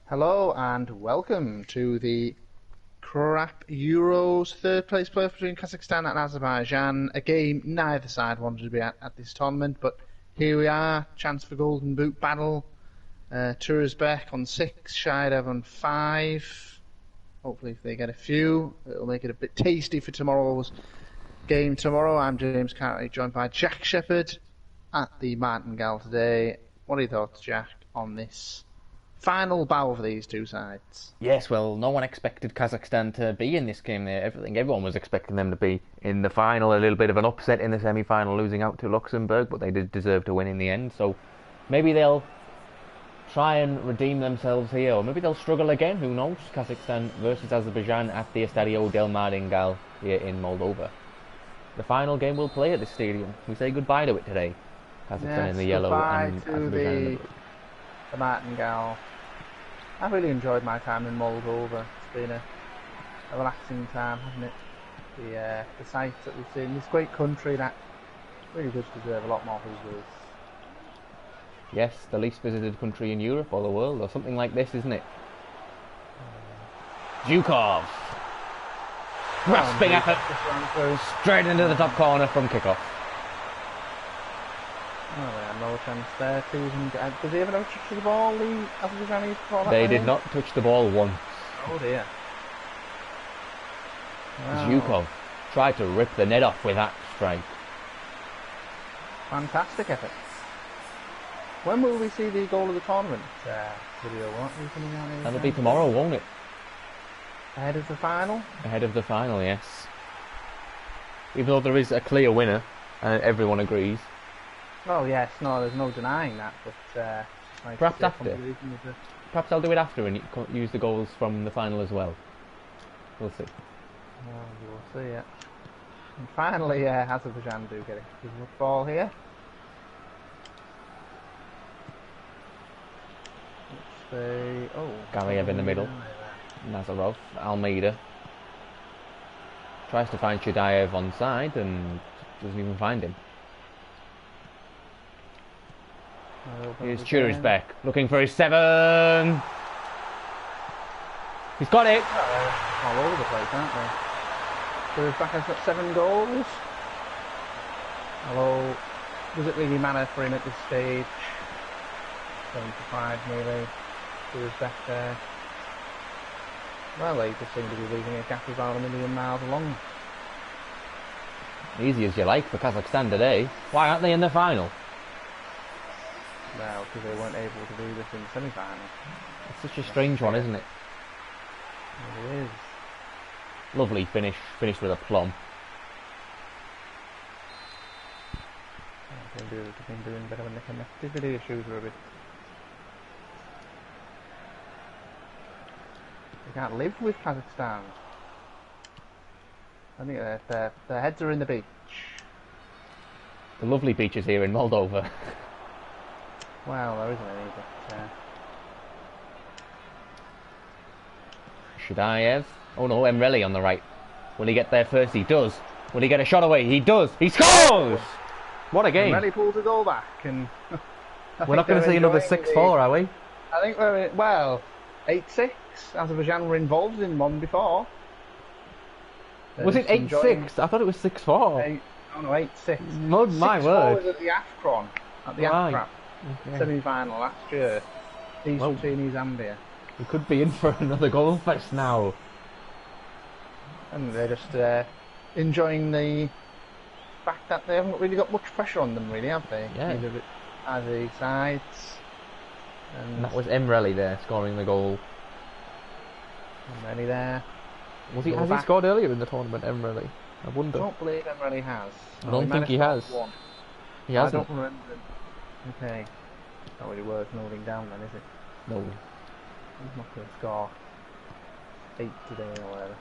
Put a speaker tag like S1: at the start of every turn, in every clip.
S1: Hello and welcome to the crap Euros third place playoff between Kazakhstan and Azerbaijan. A game neither side wanted to be at this tournament, but here we are. Chance for Golden Boot battle. Turzbek on 6, Shaidev on 5. Hopefully if they get a few, it'll make it a bit tasty for tomorrow's game tomorrow. I'm James Cartwright, joined by Jack Shepherd at the Martingale today. What are your thoughts, Jack, on this final battle for these two sides?
S2: Yes, well, no one expected Kazakhstan to be in this game there. Everyone was expecting them to be in the final. A little bit of an upset in the semi-final, losing out to Luxembourg, but they did deserve to win in the end. So maybe they'll try and redeem themselves here, or maybe they'll struggle again. Who knows? Kazakhstan versus Azerbaijan at the Estadio del Martingale here in Moldova. The final game we'll play at this stadium. We say goodbye to it today. Kazakhstan in the yellow and Azerbaijan in the blue.
S1: The Martingale. I've really enjoyed my time in Moldova. It's been a relaxing time, hasn't it? The sights that we've seen. This great country that really does deserve a lot more visitors.
S2: Yes, the least visited country in Europe or the world, or something like this, isn't it? Zhukov! Grasping effort! Straight into the top corner from kickoff.
S1: Oh, yeah, no chance there to even get... Does he ever touch the ball, the Azerbaijanis, before that?
S2: They did not touch the ball once.
S1: Oh dear. Wow.
S2: Zhukov tried to rip the net off with that strike.
S1: Fantastic effort. When will we see the goal of the tournament video? Won't we coming out here?
S2: That'll be tomorrow, won't it?
S1: Ahead of the final?
S2: Ahead of the final, yes. Even though there is a clear winner, and everyone agrees.
S1: Oh yes, no, there's no denying that, but nice
S2: perhaps after. Perhaps I'll do it after and use the goals from the final as well. We'll see.
S1: Well, we'll see, yeah. And finally, Azerbaijan do get a good ball here.
S2: Gariev in the middle. Nazarov, Almeida. Tries to find Shadayev on side and doesn't even find him. Here's Turzbek looking for his 7. He's got it.
S1: All over the place, aren't they? Turzbek has got 7 goals. Although, does it really matter for him at this stage? 75 nearly. Turzbek there. Well, they just seem to be leaving a gap about 1,000,000 miles along.
S2: Easy as you like for Kazakhstan today. Why aren't they in the final?
S1: Well, because they weren't able to do this in the semi-final.
S2: It's such a strange one, isn't it?
S1: It is.
S2: Lovely finish, finished with a plum.
S1: They've been doing better when they connected with the issues were a bit. They can't live with Kazakhstan. I think their heads are in the beach.
S2: The lovely beaches here in Moldova.
S1: Well, there isn't any, but...
S2: Shadayev. Oh no, Emreli on the right. Will he get there first? He does. Will he get a shot away? He does. He scores! What a game.
S1: Emreli pulls a goal back, and...
S2: We're not going to see another 6-4, are we?
S1: I think we're... Well, 8-6. Azerbaijan were involved in one before.
S2: Was it 8-6? I thought it was 6-4.
S1: Oh no, 8-6.
S2: My word.
S1: 6-4 was at the AFCON. At the AFCON. Okay. Semi-final last year. East between Zambia.
S2: We could be in for another goal fest now.
S1: And they're just enjoying the fact that they haven't really got much pressure on them, really, have they?
S2: Yeah.
S1: Either sides.
S2: And that was Emreli there scoring the goal.
S1: Emreli there.
S2: Has he scored earlier in the tournament, Emreli? I wonder.
S1: I don't believe Emreli has.
S2: I don't think he has. He hasn't.
S1: I don't remember. Okay. Not really worth noting down then, is it?
S2: No.
S1: He's not going to score 8 today or whatever.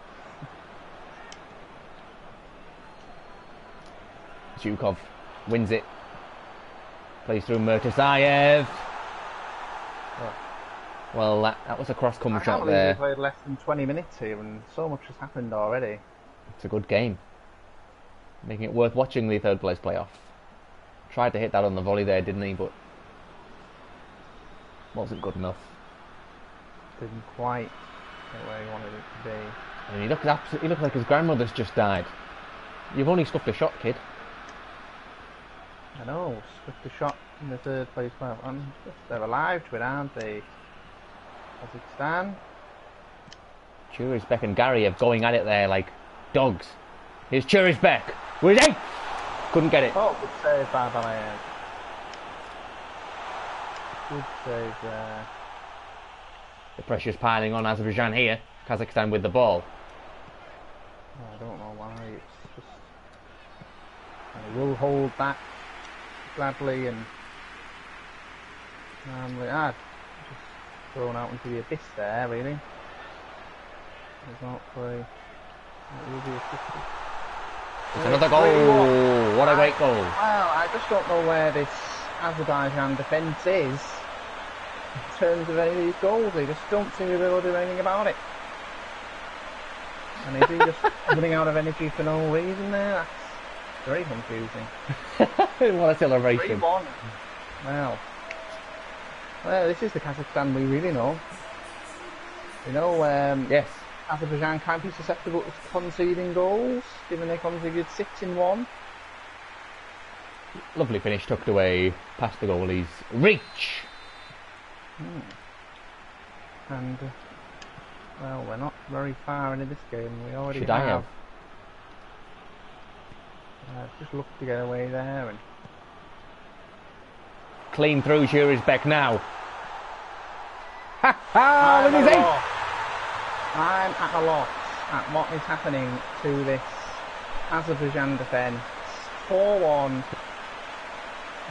S2: Zhukov wins it. Plays through Murtazayev.
S1: Oh.
S2: Well, that was a cross-come shot
S1: I
S2: there.
S1: can't believe we played less than 20 minutes here and so much has happened already.
S2: It's a good game. Making it worth watching the third place playoff. Tried to hit that on the volley there, didn't he? But wasn't good enough.
S1: didn't quite get where he wanted it to be.
S2: And he looked like his grandmother's just died. You've only scuffed a shot, kid.
S1: I know, swift a shot in the third place. Well, they're alive to it, aren't they? Kazakhstan.
S2: Churisbek and Gariev going at it there like dogs. Here's Churisbek. Where's he? Couldn't get it.
S1: Oh, good save by Balayev. Good save there.
S2: The pressure's piling on Azerbaijan here. Kazakhstan with the ball.
S1: I don't know why. It's just. And he will hold that gladly and calmly. Just thrown out into the abyss there, really. It's not play. It will be assisted.
S2: It's another goal. What a great goal.
S1: Well, I just don't know where this Azerbaijan defence is in terms of any of these goals. They just don't seem to be able to do anything about it. And is he just running out of energy for no reason there? That's very confusing.
S2: What a celebration.
S1: 3-1. Well, this is the Kazakhstan we really know. You know,
S2: yes.
S1: Azerbaijan can't be susceptible to conceding goals, given they conceded 6 in 1.
S2: Lovely finish, tucked away past the goalie's reach.
S1: And, well, we're not very far into this game. We already
S2: Should
S1: have.
S2: I have?
S1: Just look to get away there. And
S2: Clean through Churisbek now. Ha ha! Look at his
S1: I'm at a loss at what is happening to this Azerbaijan defence. 4-1.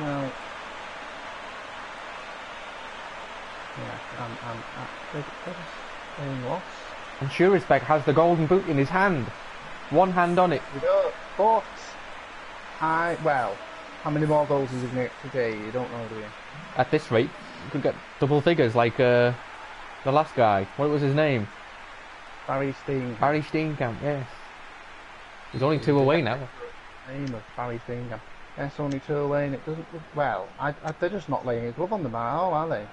S1: Well, yeah, they're just getting lost.
S2: And Churisbek has the golden boot in his hand. One hand on it.
S1: But how many more goals is he going to get today? You don't know, do you?
S2: At this rate, you could get double figures like the last guy. What was his name?
S1: Barry Steenkamp.
S2: Barry Steenkamp, yes. He's only 2 away now.
S1: Name of Barry Steenkamp. Yes, only 2 away, and it doesn't look well. They're just not laying a glove on the bar, are they?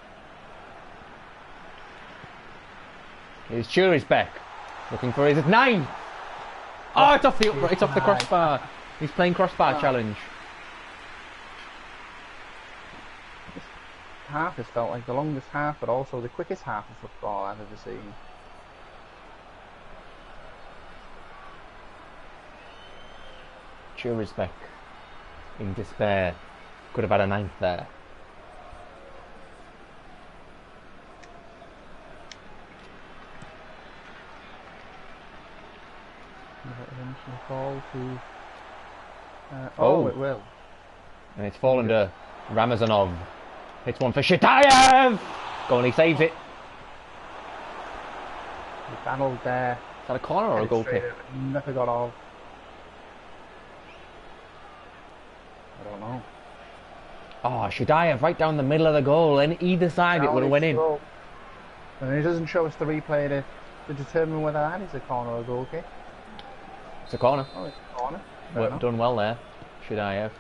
S2: Here's Churisbek looking for his 9. Oh, it's off the crossbar. He's playing crossbar challenge.
S1: This half has felt like the longest half, but also the quickest half of football I've ever seen.
S2: Churisbek in despair. Could have had a 9th there.
S1: Eventually fall to.
S2: Oh,
S1: it will.
S2: And it's fallen to Ramazanov. Hits one for Shitayev! Goalie saves it.
S1: He battled there.
S2: Is that a corner or a goal kick?
S1: Never got off. I don't know.
S2: Oh, Shitayev right down the middle of the goal, and either side it would have went in.
S1: And it doesn't show us the replay to determine whether that is a corner or a goal kick.
S2: It's a corner.
S1: Oh, it's a corner.
S2: Done well there, Shitayev.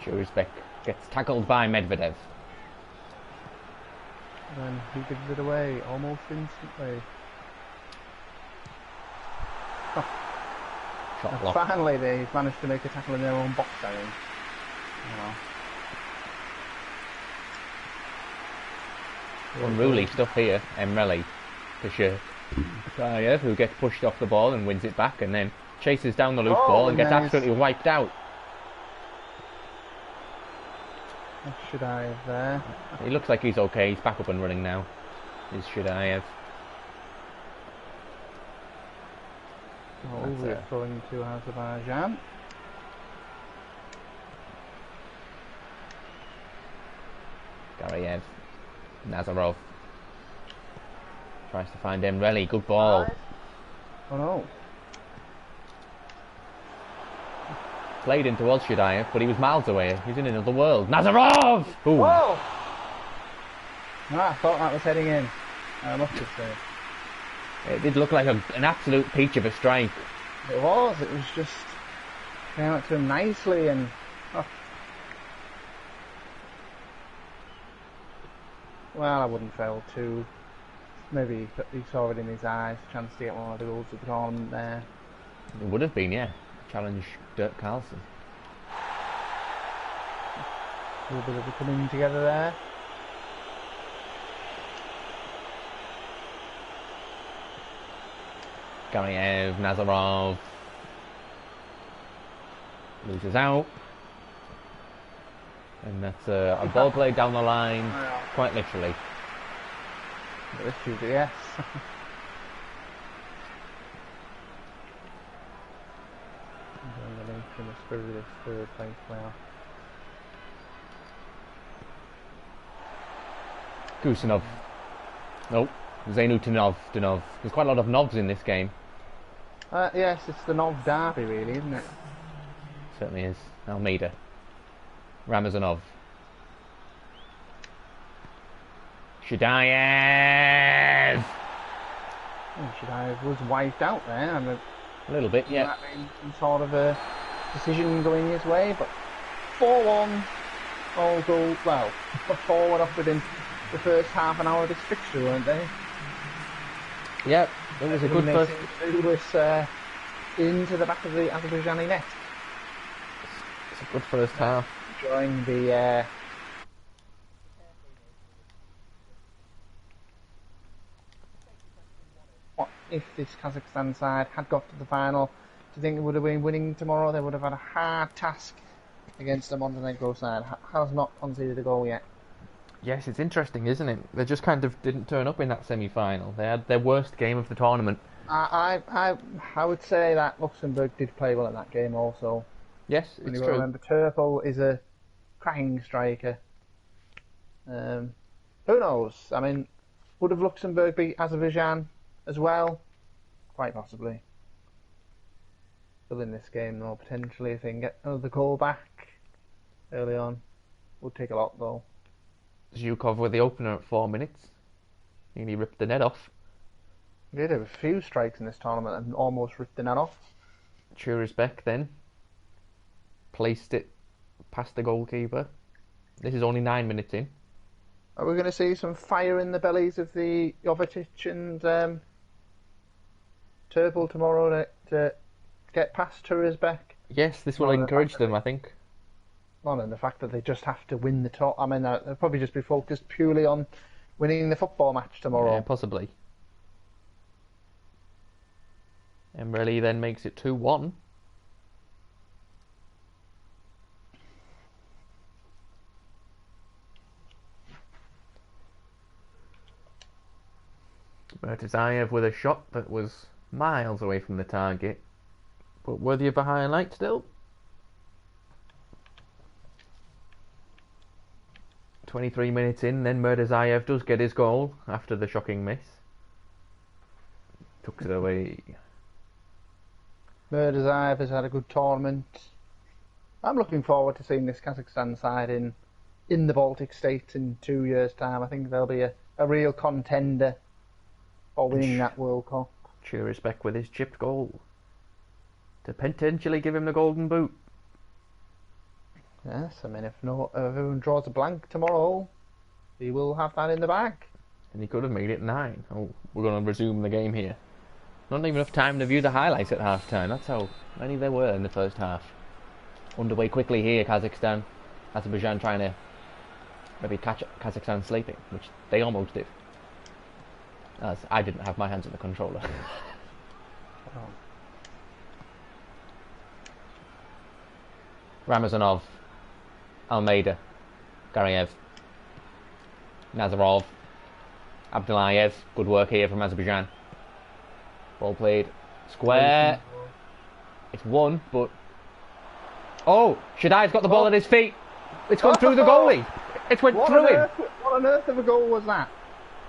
S2: Churisbek gets tackled by Medvedev.
S1: And then he gives it away almost instantly. Oh.
S2: Shot blocked.
S1: Finally, they've managed to make a tackle in their own box, I think.
S2: Unruly stuff here, Emreli to Shitayev, who gets pushed off the ball and wins it back, and then chases down the loose ball and gets absolutely wiped out.
S1: Shitayev there.
S2: He looks like he's okay. He's back up and running now. Is Shitayev.
S1: We're throwing to Azerbaijan.
S2: Gariev. Nazarov tries to find Emreli. Good ball.
S1: Oh no.
S2: Played in towards Shitayev, but he was miles away. He's in another world. Nazarov! Ooh.
S1: Whoa! I thought that was heading in. I must have said.
S2: It did look like an absolute peach of a strike.
S1: It was just came out to him nicely and... Oh. Well, I wouldn't fail to. Maybe he saw it in his eyes, chance to get one of the goals of the tournament there.
S2: It would have been, yeah. Challenge Dirk Carlson.
S1: A little bit of a coming together there.
S2: Gariev, Nazarov. Loses out. And that's a ball played down the line, quite literally.
S1: Yes. In the spirit of this third place playoff.
S2: Gusanov. Nope. Zainutinov. There's quite a lot of Novs in this game.
S1: Yes, it's the Nov derby, really, isn't it?
S2: Certainly is. Almeida. Ramazanov. Shadayev!
S1: Shadayev was wiped out there. And
S2: a little bit, yeah.
S1: That being some sort of a decision going his way, but 4-1, all goals. Well, 4 went off within the first half an hour of this fixture, weren't they?
S2: Yep, it was a good first.
S1: Lewis into the back of the Azerbaijani net.
S2: It's a good first half.
S1: Enjoying the what if this Kazakhstan side had got to the final? Do you think they would have been winning tomorrow? They would have had a hard task against the Montenegro side. Has not conceded a goal yet.
S2: Yes, it's interesting, isn't it? They just kind of didn't turn up in that semi-final. They had their worst game of the tournament.
S1: I would say that Luxembourg did play well in that game also.
S2: Yes, it's true.
S1: Remember, Turpel is a cracking striker. Who knows? I mean, would have Luxembourg beat Azerbaijan as well? Quite possibly. Still in this game though, potentially, if they can get another goal back early on. Would take a lot though.
S2: Zhukov with the opener at 4 minutes. Nearly ripped the net off.
S1: He did have a few strikes in this tournament and almost ripped the net off.
S2: Churisbek then placed it past the goalkeeper. This is only 9 minutes in.
S1: Are we going to see some fire in the bellies of the Jovetic and Turpel tomorrow to get past Churisbek?
S2: Yes, this will encourage them, I think.
S1: Not in the fact that they just have to win the top. I mean, they'll probably just be focused purely on winning the football match tomorrow.
S2: Yeah, possibly. Emreli then makes it 2-1. Murtazayev with a shot that was miles away from the target, but worthy of a highlight still. 23 minutes in, then Murtazayev does get his goal after the shocking miss. Tucks it away.
S1: Murtazayev has had a good tournament. I'm looking forward to seeing this Kazakhstan side in the Baltic states in 2 years' time. I think they'll be a real contender for winning that World Cup.
S2: Churisbek with his chipped goal to potentially give him the golden boot.
S1: Yes, I mean, if everyone draws a blank tomorrow, he will have that in the bag.
S2: And he could have made it 9. Oh, we're going to resume the game here. Not even enough time to view the highlights at half-time. That's how many there were in the first half. Underway quickly here, Kazakhstan. Azerbaijan trying to maybe catch Kazakhstan sleeping, which they almost did. As I didn't have my hands on the controller. Ramazanov. Almeida. Gariev. Nazarov. Abdullayev. Good work here from Azerbaijan. Ball played square. It's one, but... Oh! Shadai's got the ball at his feet. It's gone through the goalie. It went through him.
S1: What on earth of a goal was that?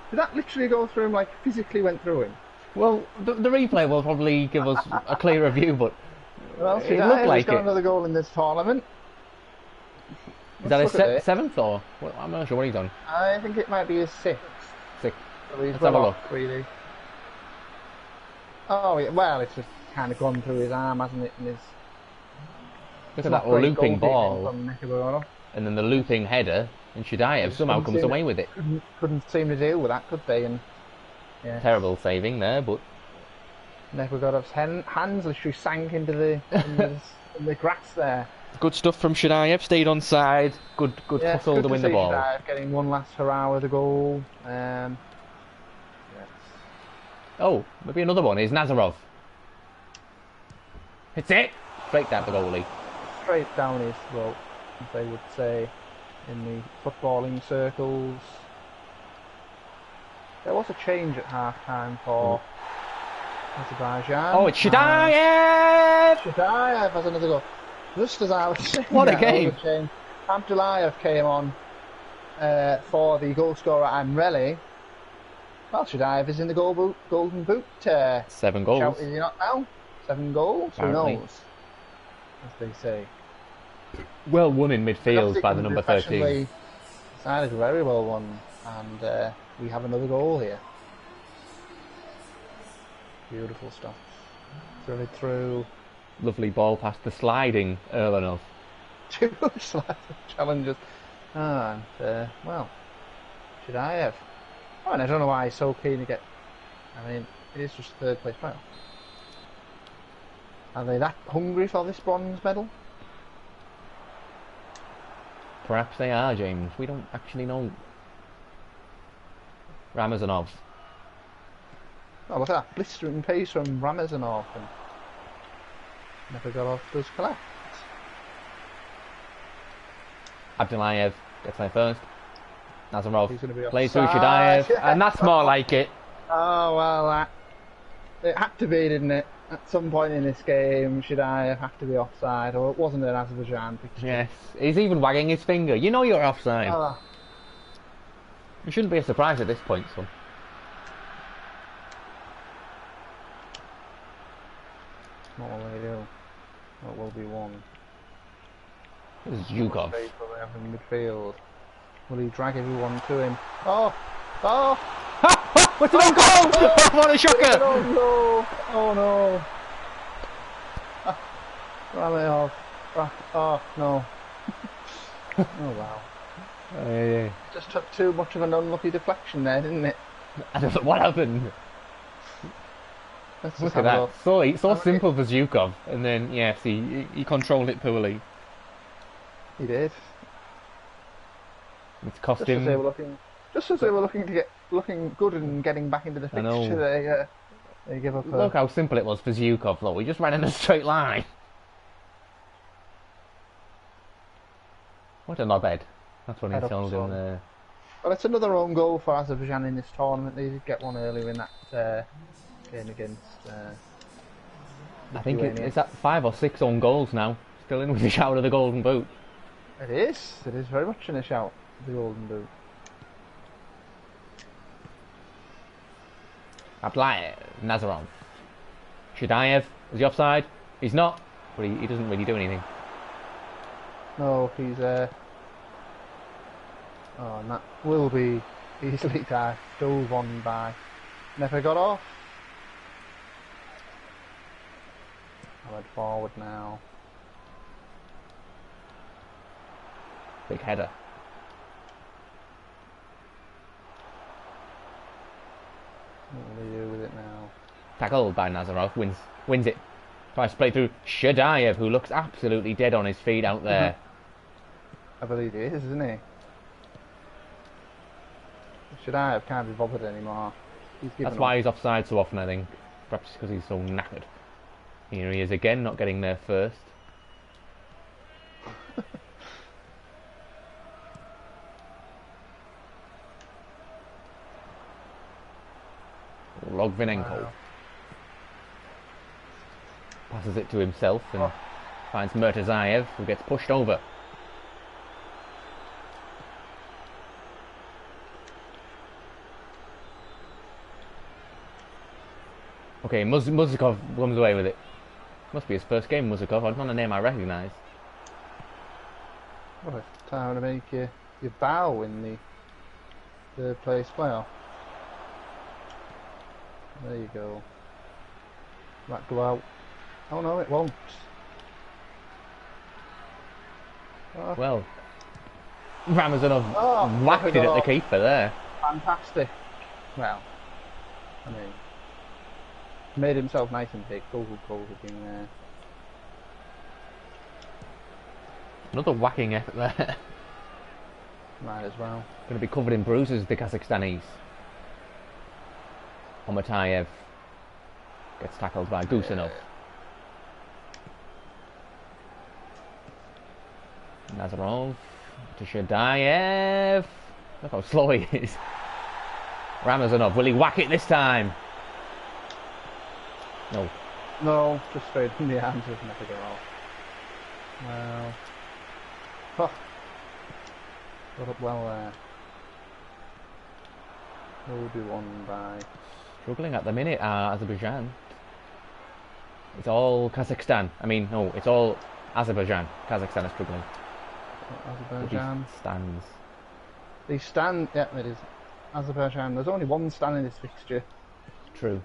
S1: Did that literally go through him, like physically went through him?
S2: Well, the replay will probably give us a clearer view, but
S1: well,
S2: it looked like
S1: got another goal in this tournament.
S2: Is that his seventh or? Well, I'm not sure what he's on.
S1: I think it might be his sixth.
S2: Sixth.
S1: So
S2: Let's have a look.
S1: Really. Oh, yeah, well, it's just kind of gone through his arm, hasn't it? And his...
S2: Look
S1: It's
S2: at
S1: not
S2: that
S1: great
S2: looping
S1: goalkeeping
S2: ball,
S1: from Nikolov.
S2: and then the looping header, and
S1: They
S2: Shadayev
S1: just
S2: somehow
S1: couldn't
S2: comes
S1: seem
S2: away with it.
S1: couldn't seem to deal with that, could they? And yeah,
S2: Terrible saving there, but
S1: Nekogorov's hands literally sank into the in the grass there.
S2: good stuff from Shadayev. Stayed on side. Good
S1: Yeah, it's
S2: hustle
S1: good
S2: to
S1: to
S2: win
S1: see
S2: the ball.
S1: Shadayev getting one last hurrah with a goal. Yes.
S2: Oh, maybe another one is Nazarov. Hits it. Straight down the goalie.
S1: Straight down his throat, as they would say in the footballing circles. There was a change at half-time for Azerbaijan.
S2: Oh, it's Shadayev!
S1: Shadayev has another goal. Just as I was saying
S2: What a
S1: that,
S2: game!
S1: Change, Abdullayev came on for the goal scorer and Relly. Well, Shadayev is in the golden boot.
S2: 7 goals.
S1: Shout, is he not now? 7 goals?
S2: Apparently.
S1: Who knows? As they say.
S2: Well won in midfield by the number 13.
S1: Decided very well won, and we have another goal here. Beautiful stuff. Throw it through.
S2: Lovely ball past the sliding Erlenov.
S1: 2 slides challenges. And, well, Shadayev. Oh, and I don't know why he's so keen to get. I mean, it is just 3rd place final. Are they that hungry for this bronze medal?
S2: Perhaps they are, James. We don't actually know. Ramazanov.
S1: Oh, look at that blistering pace from Ramazanov, and Nekogorov's does collect.
S2: Abdullayev gets there first. Nazarov
S1: He's gonna be
S2: plays through
S1: offside.
S2: Shadayev, and that's more like it.
S1: Oh, well, it had to be, didn't it? At some point in this game, Shadayev have to be offside, or it wasn't an Azerbaijan picture.
S2: Yes, he's even wagging his finger. You know you're offside.
S1: Oh.
S2: It shouldn't be a surprise at this point, son.
S1: What will they do? What will be won?
S2: This is Zhukov.
S1: Space will they have in midfield? Will he drag everyone to him? Oh! Oh!
S2: What's it on goal? What a shocker!
S1: Oh no! Oh no! Ramazov. Oh no. Oh wow.
S2: Yeah.
S1: Just took too much of an unlucky deflection there, didn't it?
S2: I don't know what happened.
S1: Let's just
S2: Look
S1: have
S2: at
S1: a
S2: that.
S1: look.
S2: So simple for Zhukov, and then yes, he controlled it poorly.
S1: He did.
S2: It's cost
S1: Just as
S2: him.
S1: they were looking to get good and getting back into the
S2: I know.
S1: fixture, they give up.
S2: Look how simple it was for Zhukov, though. He just ran in a straight line. What a knobhead. That's what he
S1: Head up
S2: told him
S1: son.
S2: there.
S1: Well, it's another own goal for Azerbaijan in this tournament. They did get one earlier in that game against.
S2: I think
S1: Lithuania.
S2: it's at 5 or 6 own goals now. Still in with the shout of the golden boot.
S1: It is. It is very much in a shout. The golden boot.
S2: Abdullayev, Nazarov. Shadayev, is he offside? He's not, but he doesn't really do anything.
S1: No, he's oh, and that will be easily dove on by. Never got off. I went forward now.
S2: Big header.
S1: What will they do with it now?
S2: Tackled by Nazarov, wins it. Tries to play through Shadayev, who looks absolutely dead on his feet out there.
S1: I believe he is, isn't he? Shadayev can't be bothered anymore.
S2: That's why he's offside so often, I think. Perhaps because he's so knackered. Here he is again, not getting there first. Logvinenko.
S1: Wow.
S2: Passes it to himself and finds Murtazayev, who gets pushed over. Okay, Muzikov comes away with it. Must be his first game, Muzikov. It's not a name I recognise.
S1: What a time to make your bow in the third place playoff. There you go. That go out. Oh no, it won't. Oh,
S2: Well, Ramazanov
S1: there we
S2: whacked it at the
S1: go.
S2: keeper there.
S1: Fantastic. Well, I mean, made himself nice and big. Goal again there.
S2: Another whacking effort there.
S1: Might as well.
S2: Going to be covered in bruises, the Kazakhstanis. Omatayev gets tackled by Gusanov. Nazarov to Shadayev. Look how slow he is. Ramazanov, will he whack it this time? No.
S1: No, just straight in the arms of never go off. Well. Oh. Got up well there. Will be won by.
S2: Struggling at the minute, Azerbaijan. It's all Kazakhstan. I mean, no, it's all Azerbaijan. Kazakhstan is struggling.
S1: Azerbaijan.
S2: Stands.
S1: They stand. Yeah, it is. Azerbaijan. There's only one stand in this fixture.
S2: True.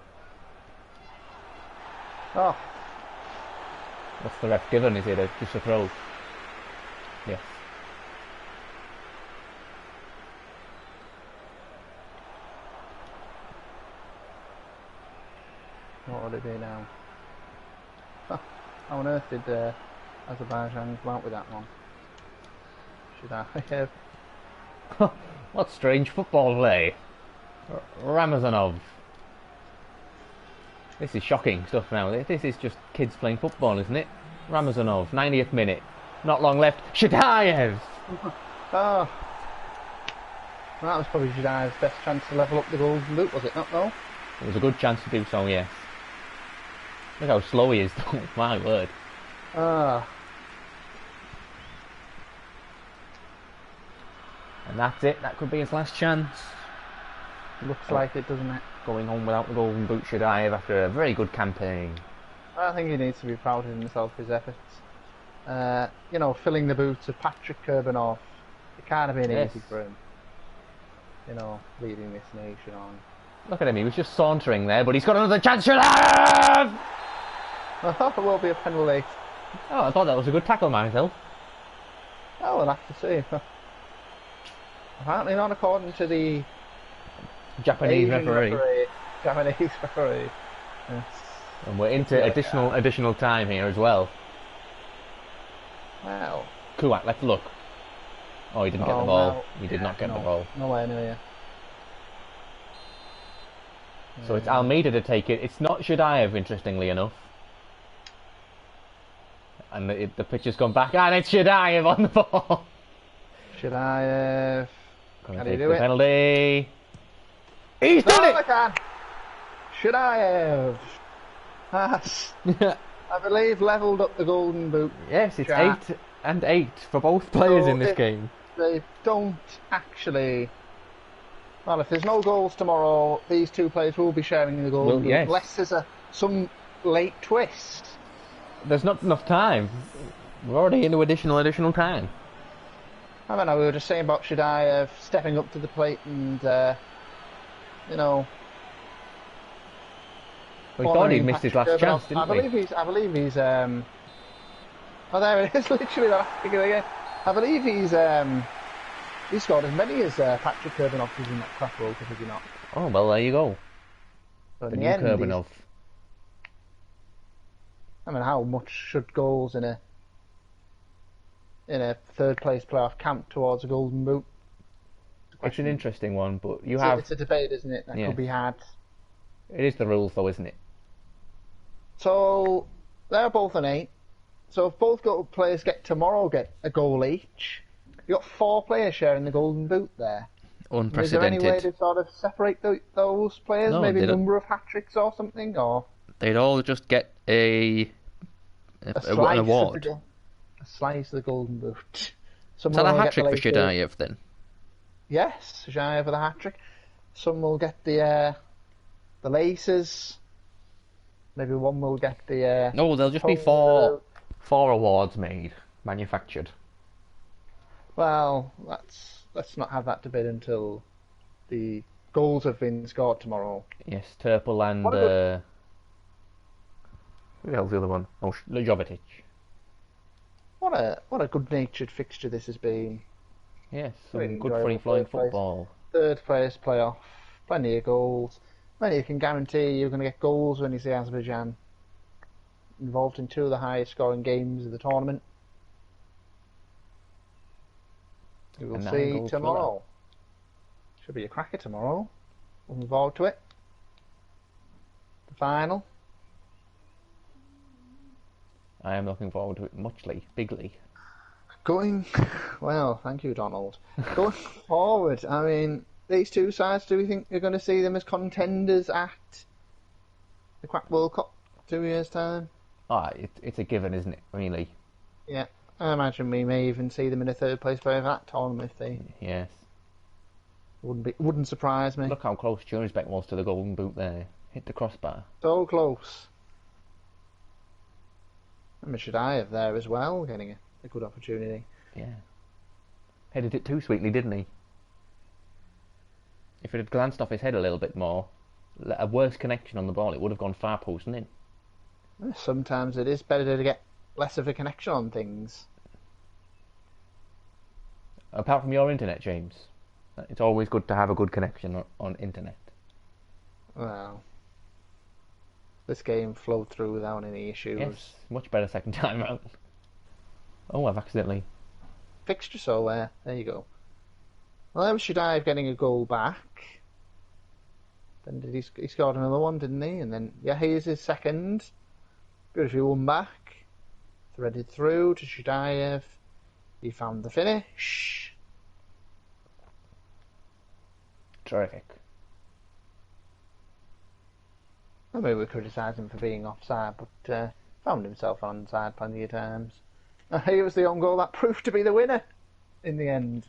S1: Oh.
S2: What's the ref given? Is it just a throw? Yes.
S1: What would it be now? Huh. How on earth did Azerbaijan come out with that one? Should I have?
S2: What strange football play. Ramazanov. This is shocking stuff now. This is just kids playing football, isn't it? Ramazanov, 90th minute. Not long left. Shadayev!
S1: Oh. That was probably Shadayev's best chance to level up the golden boot, was it not, though?
S2: It was a good chance to do so, yes. Look how slow he is, though. My word.
S1: Ah.
S2: And that's it. That could be his last chance.
S1: Looks like it, doesn't it?
S2: Going home without the golden boot, Shadayev, after a very good campaign.
S1: I think he needs to be proud of himself, his efforts. You know, filling the boots of Patrick Kurbanov. It can't have been easy for him. You know, leading this nation on.
S2: Look at him, he was just sauntering there, but he's got another chance, Shadayev!
S1: I thought it will be a penalty.
S2: Oh, I thought that was a good tackle myself.
S1: Oh, we'll have to see. Apparently not according to the
S2: Japanese
S1: Asian
S2: referee.
S1: Japanese referee. Yes.
S2: And we're into additional time here as well.
S1: Wow.
S2: Kuak, let's look. Oh, he didn't get the ball. Well, he did not get the ball.
S1: Nowhere near.
S2: So it's Almeida to take it. It's not Shadayev, interestingly enough. And the pitch has gone back, and it's Shadayev on the ball.
S1: Shadayev.
S2: Can he do it? Penalty. He's done it!
S1: I can. Shadayev has, I believe, levelled up the golden boot.
S2: Yes, it's 8-8 for both players in this game.
S1: They don't actually. Well, if there's no goals tomorrow, these two players will be sharing the golden boot.
S2: Yes.
S1: Unless there's some late twist.
S2: There's not enough time. We're already into additional time.
S1: I don't know, we were just saying about Shadayev stepping up to the plate and, you know...
S2: We thought he'd missed his last chance, didn't we?
S1: I believe he's, oh, there it is, literally, that figure again. I believe he scored as many as Patrick Kurbanov did in that crap World Cup, did he not?
S2: Oh, well, there you go.
S1: But
S2: The new Kurbanov.
S1: I mean, how much should goals in a third place playoff count towards a golden boot?
S2: It's an interesting one, but
S1: it's a debate, isn't it? That could be had.
S2: It is the rules, though, isn't it?
S1: So they're both an 8. So if both players tomorrow get a goal each, you've got 4 players sharing the golden boot there.
S2: Unprecedented.
S1: Is there any way to sort of separate those players?
S2: No,
S1: maybe a number of hat-tricks or something? Or
S2: they'd all just get an award.
S1: A slice of the golden boot.
S2: Is that a hat-trick for Shadayev then?
S1: Yes, Shadayev with a hat-trick. Some will get the laces. Maybe one will get the...
S2: No, there'll just be four awards manufactured.
S1: Well, let's not have that debate until the goals have been scored tomorrow.
S2: Yes, Turple and... who the hell's the other one? Oh, Jovetic.
S1: What a good-natured fixture this has been.
S2: Yes,
S1: Really
S2: some good
S1: enjoyable
S2: free-flowing
S1: third place.
S2: football.
S1: Third place playoff. Plenty of goals. Many you can guarantee you're going to get goals when you see Azerbaijan involved in two of the highest scoring games of the tournament. We
S2: A
S1: will see
S2: nine-goal thriller.
S1: tomorrow. Should be a cracker tomorrow. Looking forward to it. The final.
S2: I am looking forward to it muchly, bigly.
S1: Going well, thank you, Donald. Going forward, I mean, these two sides, do we think you're going to see them as contenders at the Quack World Cup 2 years' time?
S2: It's a given, isn't it? Really?
S1: Yeah, I imagine we may even see them in a third place player of that tournament if they
S2: Yes.
S1: wouldn't surprise me.
S2: Look how close Tunisbeck was to the golden boot there. Hit the crossbar.
S1: So close. And Mishidayev there as well, getting a good opportunity.
S2: Yeah. Headed it too sweetly, didn't he? If it had glanced off his head a little bit more, a worse connection on the ball, it would have gone far post and in.
S1: Sometimes it is better to get less of a connection on things.
S2: Apart from your internet, James, it's always good to have a good connection on internet.
S1: Well, this game flowed through without any issues.
S2: Yes, much better second time round. Oh, I've accidentally.
S1: Fixture so there you go. Well, there was Shadayev getting a goal back. Then he scored another one, didn't he? And then here's his second. Beautifully won back. Threaded through to Shadayev. He found the finish.
S2: Terrific.
S1: I mean, we criticise him for being offside, but found himself onside plenty of times. It was the own goal that proved to be the winner in the end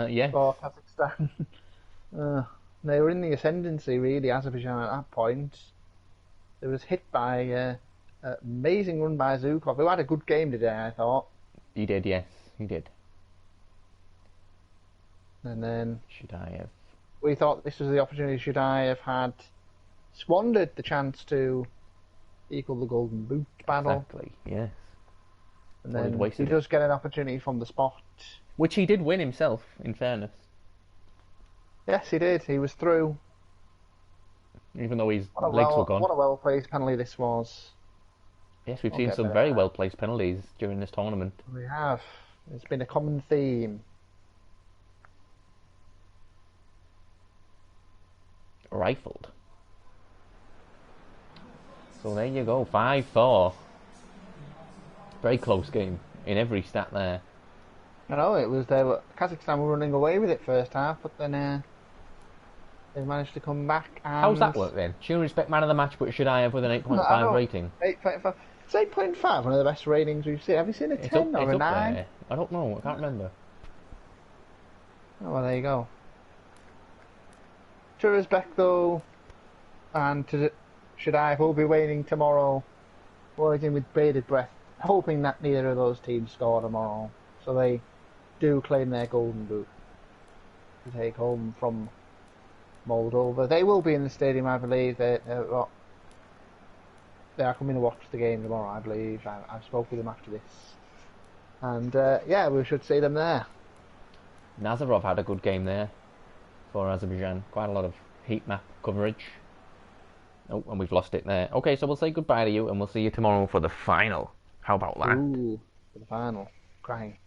S2: Yes.
S1: for Kazakhstan. They were in the ascendancy, really, Azerbaijan at that point. It was hit by an amazing run by Zhukov, who had a good game today, I thought.
S2: He did, yes, he did.
S1: And then
S2: Shadayev.
S1: we thought this was the opportunity Shadayev had squandered the chance to equal the Golden Boot battle.
S2: Exactly, yes.
S1: And
S2: Well, he'd
S1: then
S2: wasted
S1: he
S2: it.
S1: does get an opportunity from the spot.
S2: Which he did win himself, in fairness.
S1: Yes, he did. He was through.
S2: Even though his legs were gone.
S1: What a well-placed penalty this was.
S2: Yes, we've
S1: I'll
S2: seen
S1: get
S2: some
S1: there.
S2: very well-placed penalties during this tournament.
S1: We have. It's been a common theme.
S2: Rifled. So there you go, 5-4. Very close game in every stat there.
S1: I know it was. Kazakhstan were running away with it first half, but then they managed to come back. And
S2: How's that work then? Respect man of the match, but should I have with an 8.5 rating?
S1: 8.5. It's 8.5. One of the best ratings we've seen. Have you seen a 10 or a 9?
S2: There. I don't know. I can't remember.
S1: Oh, well, there you go. Turisbek though, and Shadayev will be waiting tomorrow, waiting with bated breath, hoping that neither of those teams score tomorrow, so they do claim their golden boot to take home from Moldova. They will be in the stadium, I believe. They are coming to watch the game tomorrow, I believe. I've spoke with them after this, and we should see them there.
S2: Nazarov had a good game there for Azerbaijan. Quite a lot of heat map coverage. Oh, and we've lost it there. Okay, so we'll say goodbye to you, and we'll see you tomorrow for the final. How about that?
S1: Ooh, for the final. Crying.